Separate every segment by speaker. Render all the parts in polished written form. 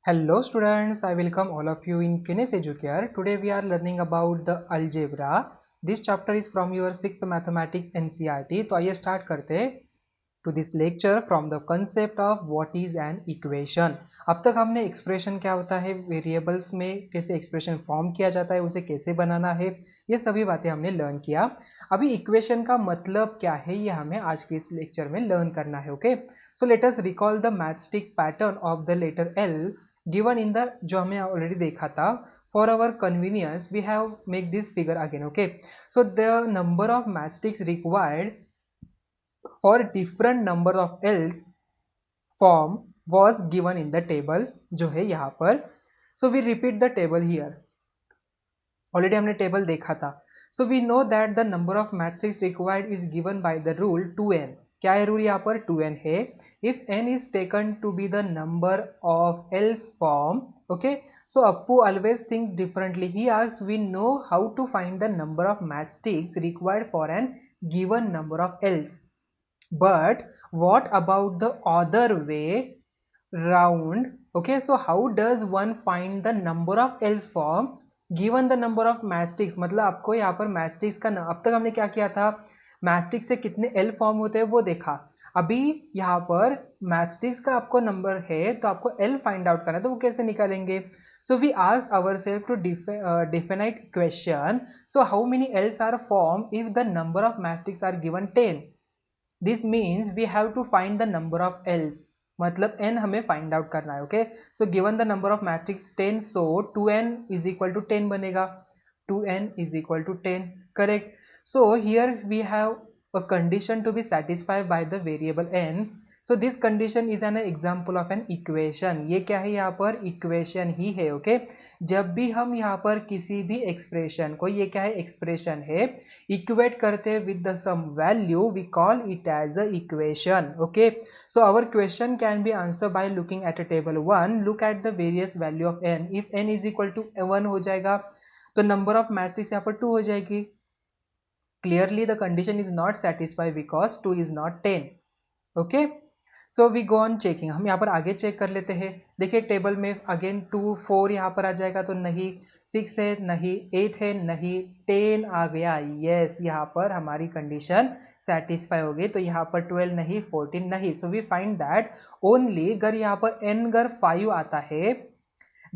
Speaker 1: Hello students, I welcome all of you in Kines Educare. Today we are learning about the algebra. This chapter is from your 6th mathematics NCERT. तो आइए start करते हैं to this lecture from the concept of what is an equation. अब तक हमने expression क्या होता है, variables में कैसे expression form किया जाता है, उसे कैसे बनाना है, ये सभी बातें हमने learn किया. अभी equation का मतलब क्या है ये हमें आज के इस lecture में learn करना है. Okay, so let us recall the matchsticks pattern of the letter L given in the जो हमने already देखा था. For our convenience we have make this figure again. Okay, so the number of matchsticks required for different number of L's form was given in the table जो है यहाँ पर. So we repeat the table here. Already हमने table देखा था. So we know that the number of matchsticks required is given by the rule 2n. क्या है rule यहाँ पर 2n है. If n is taken to be the number of L's form, okay. So Appu always thinks differently. He asks, we know how to find the number of matchsticks required for an given number of L's. But what about the other way round? Okay, so how does one find the number of L's form given the number of matchsticks? मतलब आपको यहाँ पर matchsticks का अब तक हमने क्या किया था, matchsticks से कितने L फॉर्म होते हैं वो देखा. अभी यहाँ पर matchsticks का आपको नंबर है तो आपको L फाइंड आउट करना है, तो वो कैसे निकालेंगे. So we ask ourselves to definite equation. So how many L's are formed if the number of matchsticks are given 10? This means we have to find the number of L's. मतलब n हमें find out करना है. Okay, so given the number of matchsticks 10, so 2n is equal to 10 बनेगा. 2n is equal to 10, correct. So here we have a condition to be satisfied by the variable n. So this condition is an example of an equation. ये क्या है यहाँ पर, equation ही है. Okay, जब भी हम यहाँ पर किसी भी expression को, ये क्या है expression है, equate करते हैं with the some value, we call it as a equation. Okay, so our question can be answered by looking at a table 1. Look at the various value of n. If n is equal to 1 हो जाएगा तो number of matchsticks यहाँ पर 2 हो जाएगी. Clearly the condition is not satisfied because 2 is not 10. Okay, so we go on checking. हम यहाँ पर आगे चेक कर लेते हैं. देखिए टेबल में अगेन 2 4 यहाँ पर आ जाएगा तो नहीं, 6 है नहीं, 8 है नहीं, 10 आ गया. यस, यहाँ पर हमारी कंडीशन सेटिस्फाई हो गई. तो यहाँ पर 12 नहीं, 14 नहीं. So we find that only अगर यहाँ पर n अगर 5 आता है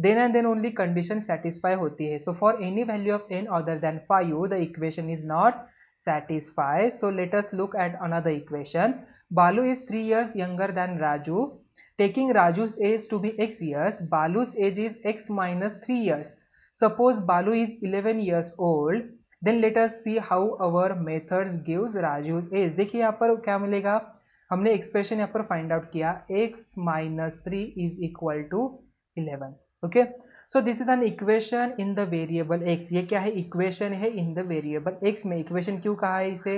Speaker 1: then and then only condition satisfy होती है. So for any value of n other than 5 the equation is not satisfied. So let us look at another equation. Balu is 3 years younger than Raju. Taking Raju's age to be x years, Balu's age is x minus 3 years. Suppose Balu is 11 years old. Then let us see how our methods gives Raju's age. देखिए यहाँ पर क्या मिलेगा, हमने expression यहाँ पर find out किया, x minus 3 is equal to 11. Okay, so this is an equation in the variable x. ये क्या है, इक्वेशन है इन द वेरिएबल x में. इक्वेशन क्यों कहा है इसे,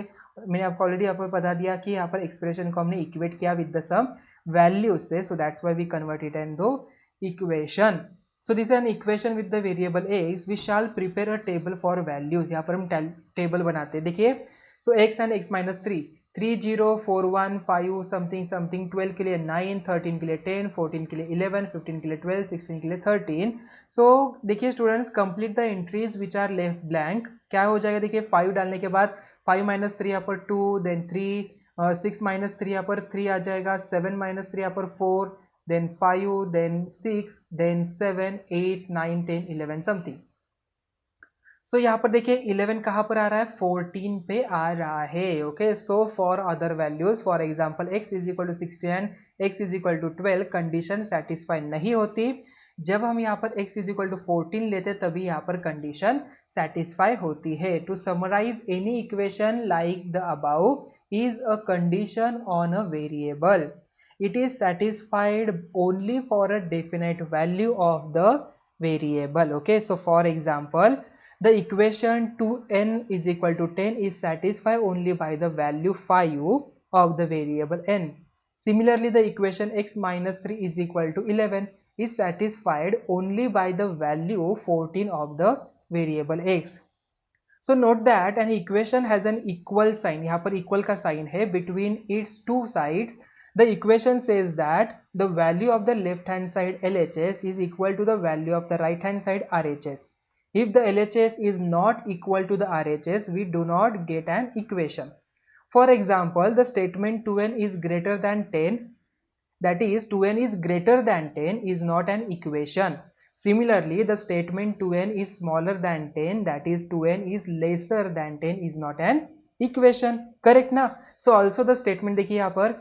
Speaker 1: मैंने आपको ऑलरेडी यहाँ पर बता दिया कि यहाँ पर एक्सप्रेशन को हमने इक्वेट किया विद द सम वैल्यू से. So that's why we convert it in the equation. So this is an equation with the variable x. We shall prepare a table for values. यहाँ पर हम table बनाते हैं. देखिए, so x and x minus 3, 3 0 4 1 5 something something, 12 के लिए 9, 13 के लिए 10, 14 के लिए 11, 15 के लिए 12, 16 के लिए 13. सो देखिए students, complete the entries which are left blank. क्या हो जाएगा, देखिए 5 डालने के बाद 5 माइनस 3 यहाँ पर 2, देन 3, 6 माइनस 3 यहाँ पर 3 आ जाएगा, 7 माइनस 3 यहाँ पर 4, देन 5, देन 6, देन 7, 8, 9, 10, 11 समथिंग. सो यहाँ पर देखिए 11 कहाँ पर आ रहा है, 14 पे आ रहा है. Okay, so for other values, for example x is equal to 16 and x is equal to 12, condition satisfy नहीं होती. जब हम यहाँ पर x इज इक्वल टू 14 लेते तभी यहाँ पर कंडीशन सेटिस्फाई होती है. To summarise any equation like the above is a condition on a variable. It is satisfied only for a definite value of the variable. Okay, so for example, the equation 2n is equal to 10 is satisfied only by the value 5 of the variable n. Similarly, the equation x minus 3 is equal to 11 is satisfied only by the value 14 of the variable x. So note that an equation has an equal sign. यहाँ पर equal का sign है between its two sides. The equation says that the value of the left hand side LHS is equal to the value of the right hand side RHS. If the LHS is not equal to the RHS, we do not get an equation. For example, the statement 2n is greater than 10, that is 2n is greater than 10 is not an equation. Similarly, the statement 2n is smaller than 10, that is 2n is lesser than 10 is not an equation. Correct ना? So also the statement देखिए यहाँ पर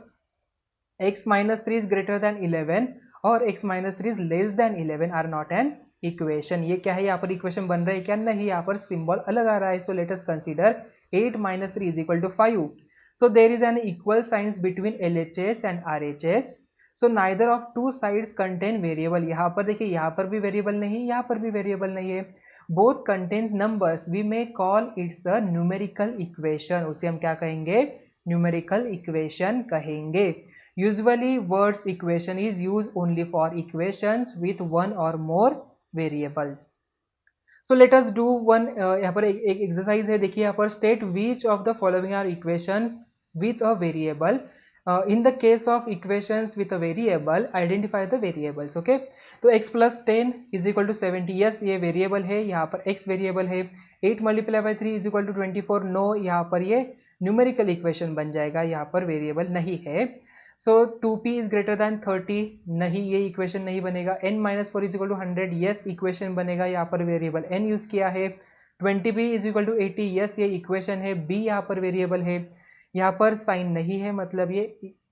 Speaker 1: x minus 3 is greater than 11 और x minus 3 is less than 11 are not an equation. ये क्या है, यहाँ पर इक्वेशन बन रहा है क्या? नहीं, यहाँ पर सिंबल अलग आ रहा है. So let us consider 8 minus 3 is equal to 5. So there is an equal signs between LHS and RHS. So neither of two sides contain variable. यहाँ पर देखिए, यहाँ पर भी वेरिएबल नहीं, यहाँ पर भी वेरिएबल नहीं है. Both contains numbers. We may call it's a numerical equation. उसे हम क्या कहेंगे? Numerical equation कहेंगे. Usually words equation is used only for equations with one or more variables. So let us do one यहाँ पर एक exercise है. देखिए यहाँ पर state which of the following are equations with a variable. In the case of equations with a variable, identify the variables. Okay, तो x plus 10 is equal to 70. yes, ये variable है, यहाँ पर x variable है. 8 multiplied by 3 is equal to 24. no, यहाँ पर ये numerical equation बन जाएगा, यहाँ पर variable नहीं है. So 2p is greater than 30. नहीं, ये इक्वेशन नहीं बनेगा. n minus 4 is equal to 100. yes, equation बनेगा, यहाँ पर वेरिएबल n यूज किया है. 20b is equal to 80. yes, ये इक्वेशन है. b यहाँ पर वेरिएबल है, यहाँ पर साइन नहीं है, मतलब ये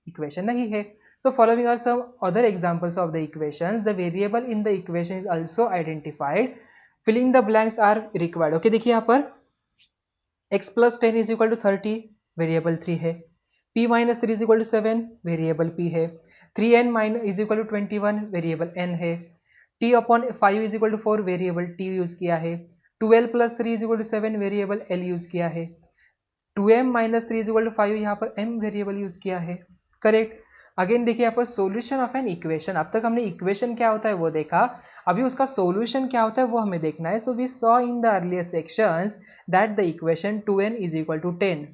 Speaker 1: इक्वेशन नहीं है. So following are some other examples of the equations. The variable in the equation is also identified. Filling the blanks are required. Okay, देखिए यहाँ पर x plus 10 is equal to 30, variable 3 है. p minus 3 is equal to 7, variable p है. 3n minus is equal to 21, variable n है. t upon 5 is equal to 4, variable t use किया है. 12 plus 3 is equal to 7, variable l use किया है. 2m minus 3 is equal to 5, यहाँ पर m variable use किया है. करेक्ट. अगेन देखिए यहाँ पर सोल्यूशन ऑफ एन इक्वेशन. अब तक हमने इक्वेशन क्या होता है वो देखा, अभी उसका सोल्यूशन क्या होता है वो हमें देखना है. So we saw in the earlier sections that the equation 2n is equal to 10.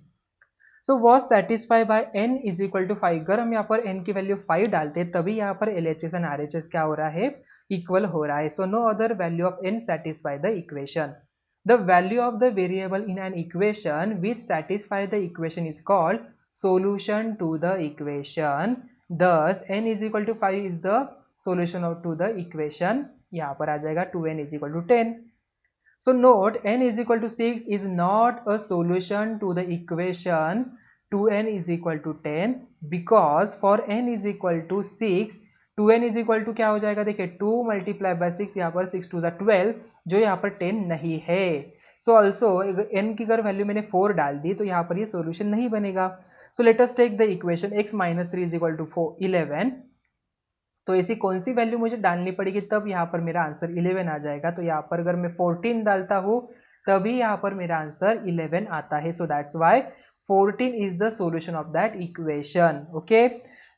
Speaker 1: So was satisfy by n is equal to 5. अगर हम यहाँ पर n की वैल्यू 5 डालते तभी यहाँ पर LHS एंड RHS क्या हो रहा है, इक्वल हो रहा है. So no other value of n satisfy the equation. The value of the variable in an equation which satisfy the equation is called solution to the equation. Thus n is equal to 5 is the solution to the equation. यहाँ पर आ जाएगा 2n is equal to 10. So note n is equal to 6 is not a solution to the equation 2n is equal to 10 because for n is equal to 6 2n is equal to क्या हो जाएगा, देखिए 2 multiply by 6, यहाँ पर 6 2 12, जो यहाँ पर 10 नहीं है. So also n की अगर वैल्यू मैंने 4 डाल दी तो यहाँ पर ये सोल्यूशन नहीं बनेगा. So let us take the equation x minus 3 is equal to 11. तो ऐसी कौन सी वैल्यू मुझे डालनी पड़ेगी तब यहाँ पर मेरा आंसर 11 आ जाएगा. तो यहाँ पर अगर मैं 14 डालता हूँ तभी यहाँ पर मेरा आंसर 11 आता है. So that's why 14 is the solution of that equation. Okay,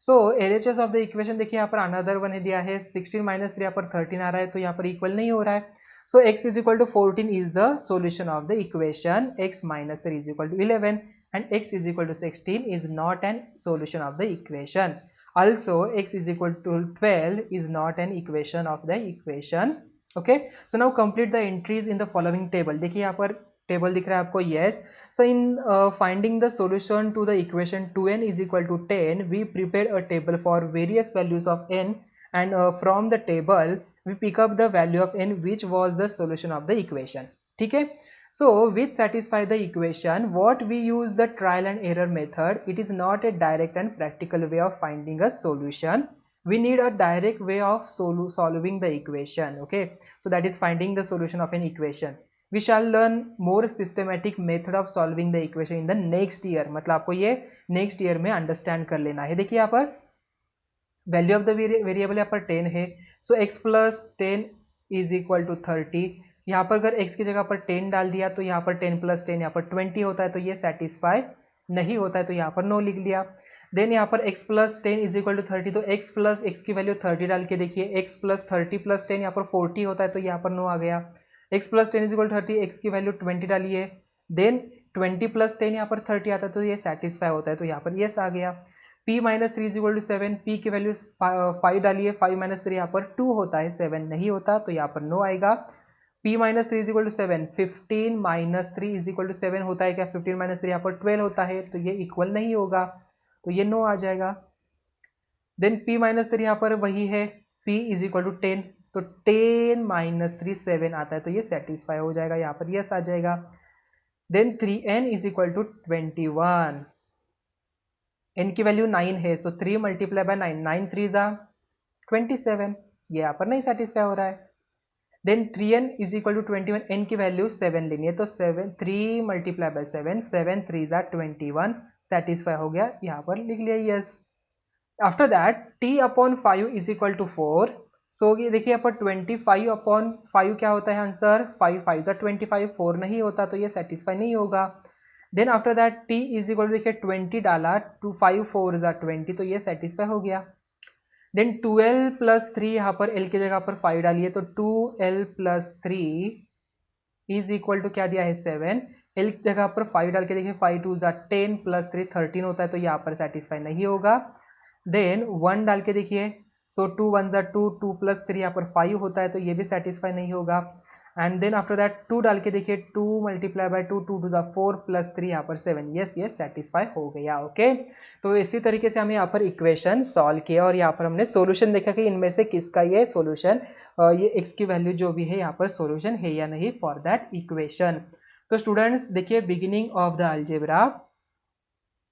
Speaker 1: so LHS of the equation देखिए यहाँ पर अनदर वन दिया है. 16 माइनस 3 यहाँ पर 13 आ रहा है, तो यहाँ पर इक्वल नहीं हो रहा है. So x is equal to 14 is the solution of the equation. x minus 3 is equal to 11 and x is equal to 16 is not an solution of the equation. Also x is equal to 12 is not an equation of the equation. Okay, so now complete the entries in the following table. देखिए यहाँ पर table दिख रहा है आपको. yes, so in finding the solution to the equation 2n is equal to 10 we prepared a table for various values of n and from the table we pick up the value of n which was the solution of the equation. ठीक है. So which satisfy the equation, what we use the trial and error method. It is not a direct and practical way of finding a solution. We need a direct way of solving the equation. Okay, so that is finding the solution of an equation. We shall learn more systematic method of solving the equation in the next year. मतलब आपको ये next year में understand कर लेना है. देखिए यहाँ पर वैल्यू ऑफ द वेरिएबल यहाँ पर 10 है. So x plus 10 is equal to 30. यहाँ पर अगर x की जगह पर 10 डाल दिया तो यहाँ पर 10 प्लस 10 यहाँ पर 20 होता है, तो ये सेटिस्फाई नहीं होता है, तो यहाँ पर नो लिख लिया. देन यहाँ पर x plus 10 is equal to 30, तो x प्लस x की वैल्यू 30 डाल के देखिए. x प्लस 30 प्लस 10 यहाँ पर 40 होता है, तो यहाँ पर नो आ गया. x plus 10 is equal to 30, x की वैल्यू 20 डालिए. देन 20 प्लस 10 यहाँ पर 30 आता है, तो ये सेटिस्फाई होता है, तो यहाँ पर यस आ गया. p minus three is equal to 7, p की वैल्यू 5 डालिए, 5 माइनस थ्री यहाँ पर 2 होता है, 7 नहीं होता, तो यहाँ पर नो आएगा। p minus three is equal to 7, 15 minus three is equal to 7 होता है क्या? 15 माइनस थ्री यहाँ पर 12 होता है, तो ये इक्वल नहीं होगा, तो ये नो आ जाएगा। देन p माइनस थ्री यहाँ पर वही है, p इज इक्वल टू 10, तो 10 माइनस थ्री 7 आता है, तो ये सेटिस्फाई हो जाएगा, यहाँ पर यस आ जाएगा। Then 3n is equal to 21, n की वैल्यू 9 है, सो 3 मल्टीप्लाई बाय 9, 9 थ्री जा 27, ये यहाँ पर नहीं सेटिस्फाई हो रहा है। Then 3n is equal to 21, n की वैल्यू 7 लेनी है, तो 7 3 मल्टीप्लाई बाय 7, 7 थ्री जा 21, सेटिस्फाई हो गया, यहाँ पर लिख लिया yes. After that t upon 5 is equal to 4, so ये देखिए यहाँ पर 25 अपॉन 5 क्या होता है आंसर? 5 5 जा 25, 4 नहीं होता, तो ये सेटिस्फाई नहीं होगा। Then after that t is equal to देखिए 20 डाला, 2 5 4 जा 20, तो ये सेटिस्फाई हो गया। देन 12 प्लस 3 यहाँ पर l की जगह पर 5 डालिए, तो 2l plus 3 is equal to क्या दिया है? 7, l की जगह पर 5 डाल के देखिए, 5 2 जा 10 प्लस 3 13 होता है, तो यहाँ पर सेटिस्फाई नहीं होगा। देन 1 डाल के देखिए, सो 2 1 जा 2, 2 प्लस 3 यहाँ पर 5 होता है, तो ये भी सेटिस्फाई नहीं होगा। एंड देन आफ्टर दैट 2 डाल के देखिए, 2 मल्टीप्लाई बाय 2, 2 2 4 प्लस 3 यहाँ पर 7, यस ये सेटिस्फाई हो गया। ओके, तो इसी तरीके से हमें यहाँ पर इक्वेशन सॉल्व किया और यहाँ पर हमने सॉल्यूशन देखा कि इनमें से किसका ये सॉल्यूशन, ये x की वैल्यू जो भी है यहाँ पर सॉल्यूशन है या नहीं फॉर दैट इक्वेशन। तो स्टूडेंट्स देखिए, beginning of the algebra,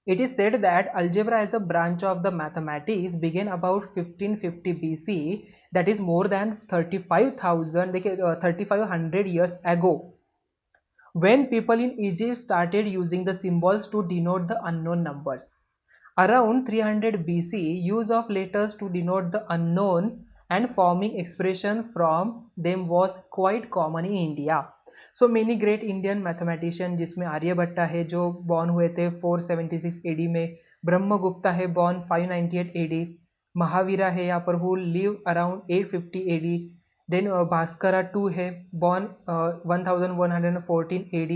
Speaker 1: it is said that algebra as a branch of the mathematics began about 1550 BC, that is more than 35,000 देखिए 3500 years ago, when people in Egypt started using the symbols to denote the unknown numbers. Around 300 BC, use of letters to denote the unknown and forming expression from them was quite common in India. So many great Indian mathematician, जिसमें आर्यभट्टा है जो born हुए थे 476 AD में, ब्रह्मगुप्ता है born 598 AD, Mahavira है यहाँ पर who live around 850 AD, then Bhaskara two है born 1114 AD,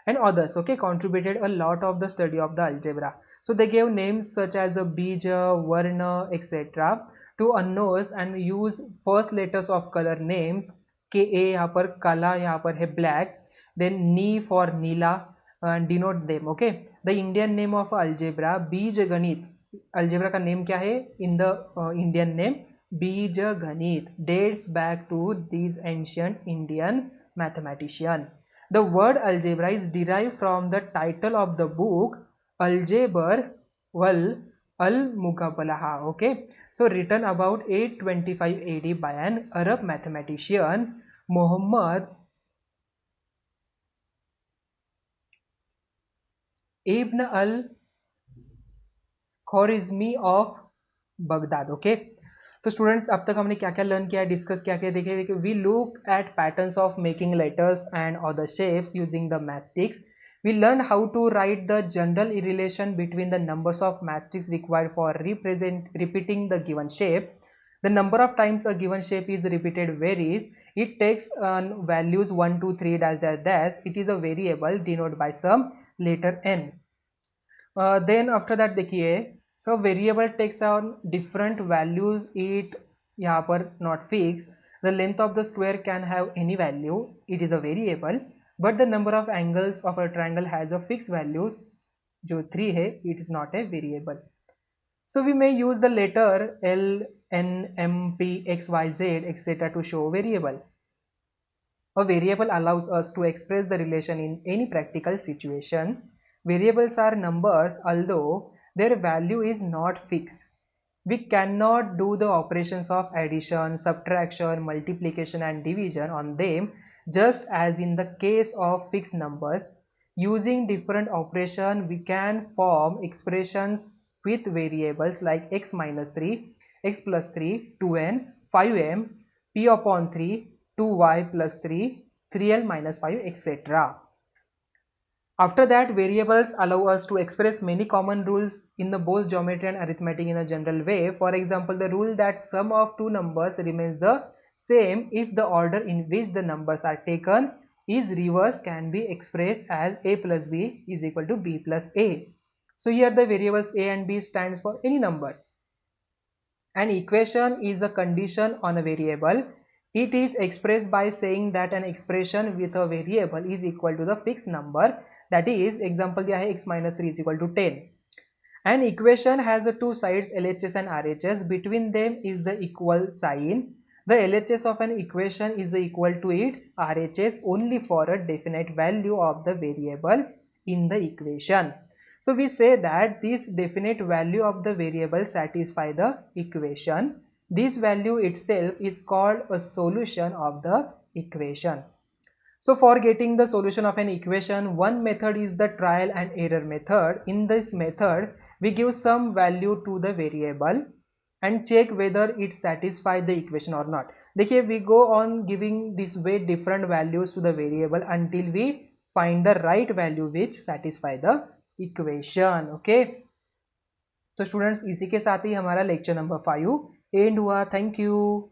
Speaker 1: and others, okay, contributed a lot of the study of the algebra. So they gave names such as bija, varna, etc. to unknowns and use first letters of color names, ka यहाँ पर काला, यहाँ पर है black, then ni for Neela, and denote them. Okay, the Indian name of algebra बीज गणित, algebra का name क्या है in the Indian name? बीज गणित, dates back to these ancient Indian mathematician. The word algebra is derived from the title of the book Aljabar wal al-Mughbalaha. Okay, so written about 825 AD by an Arab mathematician Muhammad ibn al-Khwarizmi of Baghdad. Okay, तो students अब तक हमने क्या क्या learn किया, discuss क्या किया, देखिए we look at patterns of making letters and other shapes using the matchsticks. We learned how to write the general relation between the numbers of matchsticks required for repeating the given shape. The number of times a given shape is repeated varies. It takes values 1 2 3 dash dash dash. It is a variable denoted by some letter n. Then after that देखिए, so variable takes on different values, it यहाँ पर not fixed. The length of the square can have any value, it is a variable, but the number of angles of a triangle has a fixed value जो 3 है, it is not a variable. So we may use the letter L, N, M, P, X, Y, Z, etc. to show variable. A variable allows us to express the relation in any practical situation. Variables are numbers, although their value is not fixed. We cannot do the operations of addition, subtraction, multiplication and division on them, just as in the case of fixed numbers. Using different operations, we can form expressions with variables like x minus 3, x plus 3, 2n, 5m, p upon 3, 2y plus 3, 3l minus 5, etc. After that, variables allow us to express many common rules in the both geometry and arithmetic in a general way. For example, the rule that sum of two numbers remains the same if the order in which the numbers are taken is reversed can be expressed as a plus b is equal to b plus a. So here the variables a and b stands for any numbers. An equation is a condition on a variable. It is expressed by saying that an expression with a variable is equal to the fixed number, that is example दिया है x minus 3 is equal to 10. An equation has two sides LHS and RHS. Between them is the equal sign. The LHS of an equation is equal to its RHS only for a definite value of the variable in the equation. So we say that this definite value of the variable satisfy the equation. This value itself is called a solution of the equation. So for getting the solution of an equation, one method is the trial and error method. In this method, we give some value to the variable and check whether it satisfies the equation or not. देखिए, we go on giving this way different values to the variable until we find the right value which satisfy the equation. Okay. तो students इसी के साथ ही हमारा lecture number 5 and हुआ. Thank you.